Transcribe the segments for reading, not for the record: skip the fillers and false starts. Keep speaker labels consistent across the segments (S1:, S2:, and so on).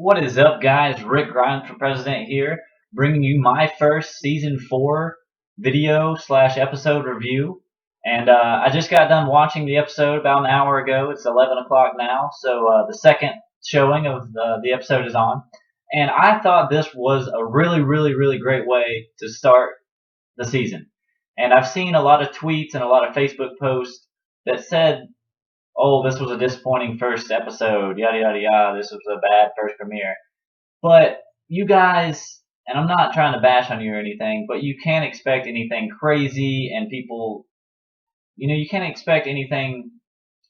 S1: What is up, guys? Rick Grimes for President here, bringing you my first season 4 video slash episode review. And I just got done watching the episode about an hour ago. It's 11 o'clock now, so the second showing of the episode is on. And I thought this was a really, really, really great way to start the season. And I've seen a lot of tweets and a lot of Facebook posts that said, oh, this was a disappointing first episode, yada yada yada, this was a bad first premiere. But you guys, and I'm not trying to bash on you or anything, but you can't expect anything crazy and people, you can't expect anything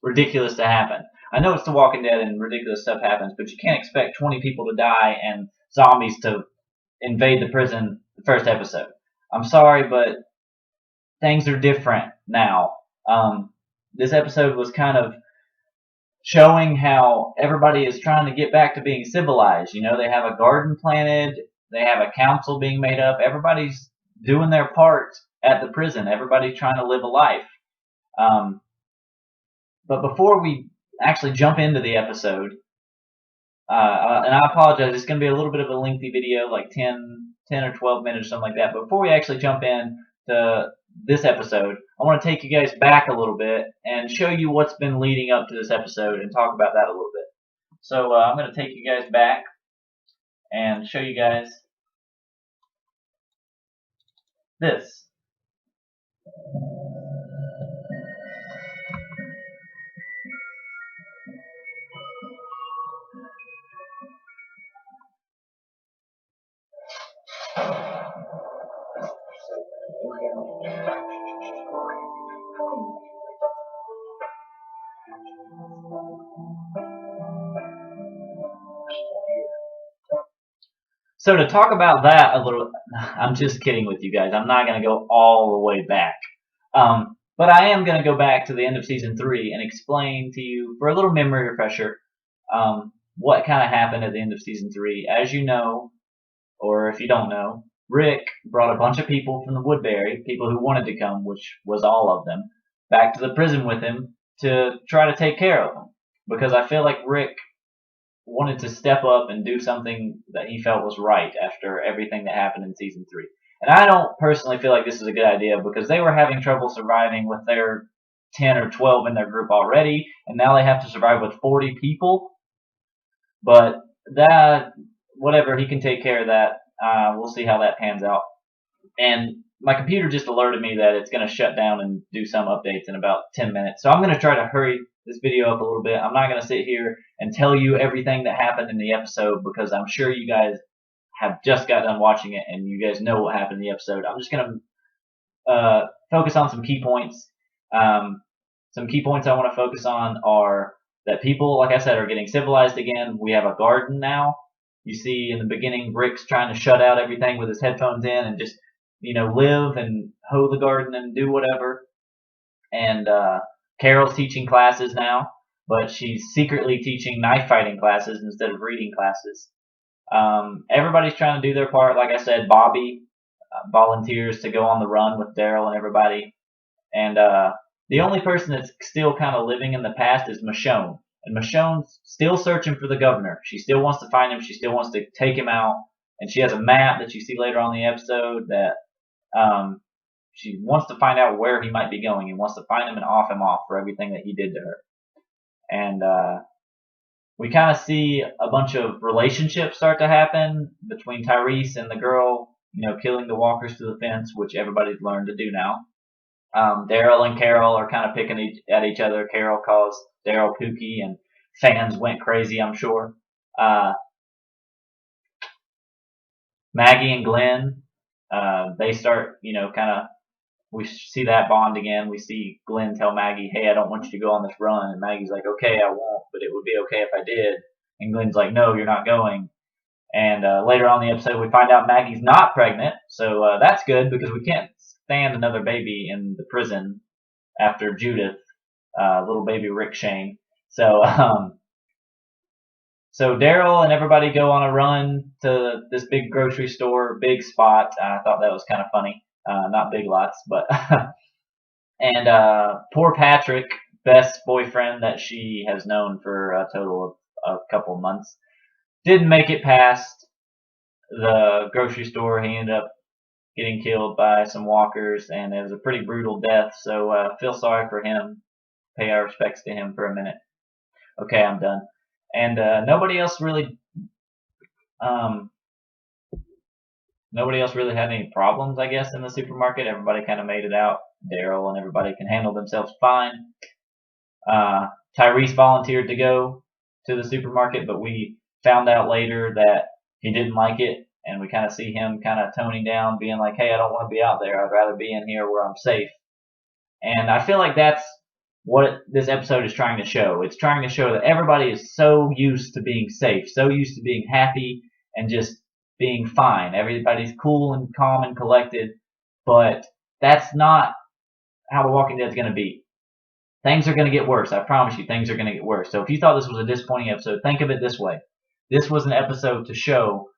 S1: ridiculous to happen. I know it's The Walking Dead and ridiculous stuff happens, but you can't expect 20 people to die and zombies to invade the prison the first episode. I'm sorry, but things are different now. This episode was kind of showing how everybody is trying to get back to being civilized. They have a garden planted, they have a council being made up. Everybody's doing their part at the prison. Everybody's trying to live a life. Um, but before we actually jump into the episode, and I apologize, it's going to be a little bit of a lengthy video, like 10 or 12 minutes, something like that. But before we actually jump in to this episode, I want to take you guys back a little bit and show you what's been leading up to this episode and talk about that a little bit. So I'm going to take you guys back and show you guys this. So to talk about that a little, I'm just kidding with you guys. I'm not going to go all the way back. But I am going to go back to the end of season 3 and explain to you, for a little memory refresher, what kind of happened at the end of season 3. As you know, or if you don't know, Rick brought a bunch of people from the Woodbury, people who wanted to come, which was all of them, back to the prison with him to try to take care of them. Because I feel like Rick wanted to step up and do something that he felt was right after everything that happened in season 3. And I don't personally feel like this is a good idea because they were having trouble surviving with their 10 or 12 in their group already, and now they have to survive with 40 people. But that, whatever, he can take care of that. We'll see how that pans out. And my computer just alerted me that it's going to shut down and do some updates in about 10 minutes. So I'm going to try to hurry this video up a little bit. I'm not going to sit here and tell you everything that happened in the episode because I'm sure you guys have just got done watching it and you guys know what happened in the episode. I'm just going to focus on some key points. Some key points I want to focus on are that people, like I said, are getting civilized again. We have a garden now. You see in the beginning, Rick's trying to shut out everything with his headphones in and just live and hoe the garden and do whatever. And Carol's teaching classes now, but she's secretly teaching knife fighting classes instead of reading classes. Everybody's trying to do their part. Like I said, Bobby volunteers to go on the run with Daryl and everybody. And the only person that's still kind of living in the past is Michonne. And Michonne's still searching for the governor. She still wants to find him. She still wants to take him out. And she has a map that you see later on in the episode that she wants to find out where he might be going and wants to find him and off him off for everything that he did to her. And we kind of see a bunch of relationships start to happen between Tyrese and the girl, killing the walkers through the fence, which everybody's learned to do now. Daryl and Carol are kind of picking at each other. Carol calls Daryl Pookie, and fans went crazy, I'm sure. Maggie and Glenn, they start, we see that bond again. We see Glenn tell Maggie, hey, I don't want you to go on this run. And Maggie's like, okay, I won't, but it would be okay if I did. And Glenn's like, no, you're not going. And later on in the episode, we find out Maggie's not pregnant. So that's good because we can't stand another baby in the prison after Judith, little baby Rick Shane. So So Daryl and everybody go on a run to this big grocery store, big spot. I thought that was kind of funny. Not Big Lots, but and poor Patrick, best boyfriend that she has known for a total of a couple months. didn't make it past the grocery store. He ended up getting killed by some walkers, and it was a pretty brutal death. So feel sorry for him. Pay our respects to him for a minute. Okay, I'm done. And um, nobody else really had any problems, I guess, in the supermarket. Everybody kind of made it out. Daryl and everybody can handle themselves fine. Tyrese volunteered to go to the supermarket, but we found out later that he didn't like it, and we kind of see him kind of toning down, being like, "Hey, I don't want to be out there. I'd rather be in here where I'm safe." And I feel like that's what this episode is trying to show. It's trying to show that everybody is so used to being safe, so used to being happy and just being fine. Everybody's cool and calm and collected, but that's not how The Walking Dead is going to be. Things are going to get worse. I promise you, things are going to get worse. So if you thought this was a disappointing episode, think of it this way. This was an episode to show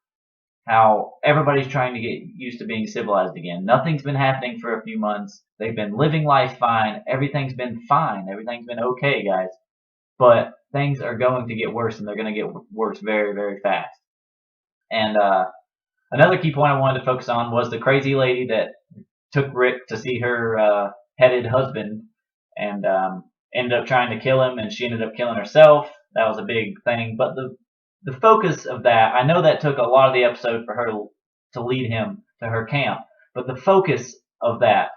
S1: how everybody's trying to get used to being civilized again. Nothing's been happening for a few months. They've been living life fine. Everything's been fine. Everything's been okay, guys. But things are going to get worse, and they're going to get worse very, very fast. And another key point I wanted to focus on was the crazy lady that took Rick to see her headed husband and ended up trying to kill him, and she ended up killing herself. That was a big thing. But the focus of that, I know that took a lot of the episode for her to lead him to her camp, but the focus of that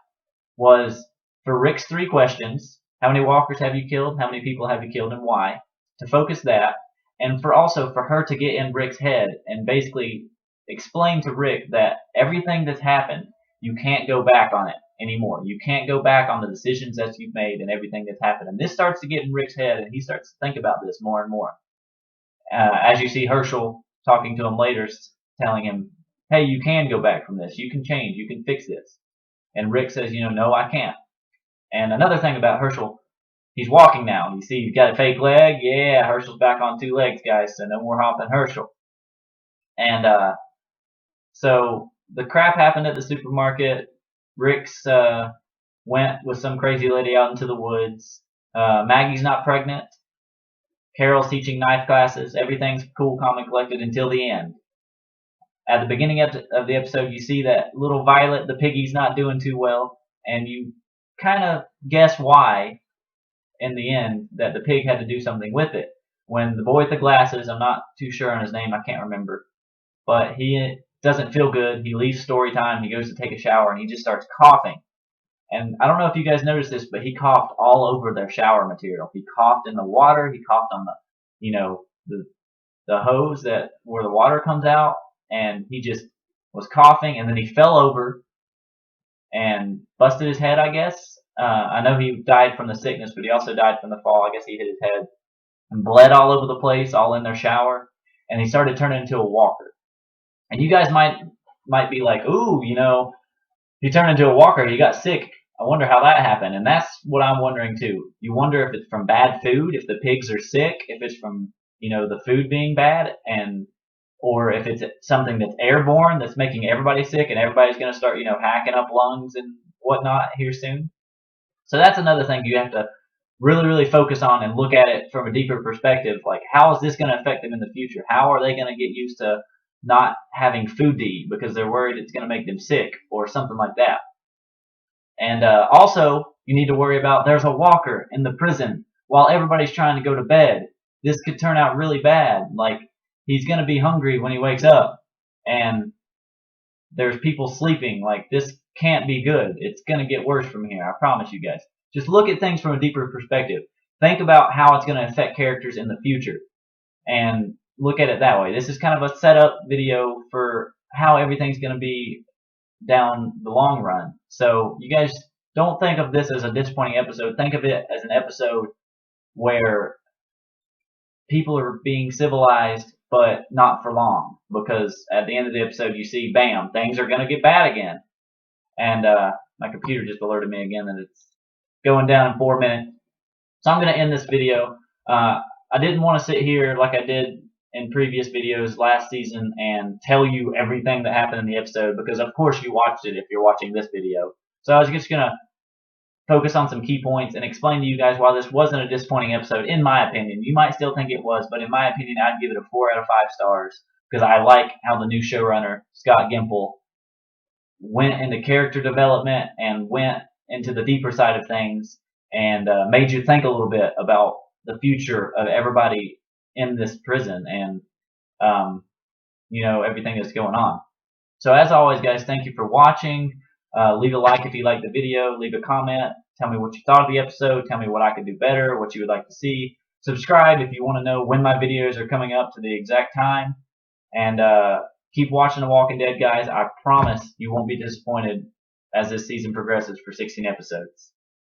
S1: was for Rick's 3 questions: how many walkers have you killed? How many people have you killed, and why? To focus that, and for also for her to get in Rick's head and basically explain to Rick that everything that's happened, you can't go back on it anymore. You can't go back on the decisions that you've made and everything that's happened. And this starts to get in Rick's head, and he starts to think about this more and more. As you see Herschel talking to him later, telling him, "Hey, you can go back from this. You can change. You can fix this." And Rick says, "No, I can't." And another thing about Herschel, he's walking now. You see, he's got a fake leg. Yeah, Herschel's back on 2 legs, guys. So no more hopping Herschel. And so the crap happened at the supermarket. Rick's went with some crazy lady out into the woods. Maggie's not pregnant. Carol's teaching knife classes. Everything's cool, calm, and collected until the end. At the beginning of the episode, you see that little Violet, the piggy's not doing too well, and you kind of guess why in the end that the pig had to do something with it. When the boy with the glasses, I'm not too sure on his name, I can't remember, but he doesn't feel good. He leaves story time, he goes to take a shower, and he just starts coughing. And I don't know if you guys noticed this, but he coughed all over their shower material. He coughed in the water. He coughed on the hose that where the water comes out, and he just was coughing. And then he fell over and busted his head, I guess. I know he died from the sickness, but he also died from the fall. I guess he hit his head and bled all over the place, all in their shower. And he started turning into a walker. And you guys might be like, "Ooh, he turned into a walker. He got sick. I wonder how that happened." And that's what I'm wondering too. You wonder if it's from bad food, if the pigs are sick, if it's from the food being bad, or if it's something that's airborne that's making everybody sick, and everybody's going to start hacking up lungs and whatnot here soon. So that's another thing you have to really, really focus on and look at it from a deeper perspective. Like, how is this going to affect them in the future? How are they going to get used to not having food to eat because they're worried it's going to make them sick or something like that? And also, you need to worry about there's a walker in the prison while everybody's trying to go to bed. This could turn out really bad. Like, he's going to be hungry when he wakes up, and there's people sleeping. Like, this can't be good. It's going to get worse from here. I promise you guys. Just look at things from a deeper perspective. Think about how it's going to affect characters in the future, and look at it that way. This is kind of a setup video for how everything's going to be down the long run. So you guys don't think of this as a disappointing episode. Think of it as an episode where people are being civilized, but not for long. Because at the end of the episode, you see, bam, things are going to get bad again. And my computer just alerted me again that it's going down in 4 minutes. So I'm going to end this video. I didn't want to sit here like I did in previous videos last season and tell you everything that happened in the episode, because of course you watched it if you're watching this video. So I was just going to focus on some key points and explain to you guys why this wasn't a disappointing episode, in my opinion. You might still think it was, but in my opinion, I'd give it a 4 out of 5 stars because I like how the new showrunner, Scott Gimple, went into character development and went into the deeper side of things and made you think a little bit about the future of everybody in this prison and everything that's going on. So as always, guys, thank you for watching. Leave a like if you liked the video. Leave a comment. Tell me what you thought of the episode. Tell me what I could do better, what you would like to see. Subscribe if you want to know when my videos are coming up to the exact time. And keep watching The Walking Dead, guys. I promise you won't be disappointed as this season progresses for 16 episodes.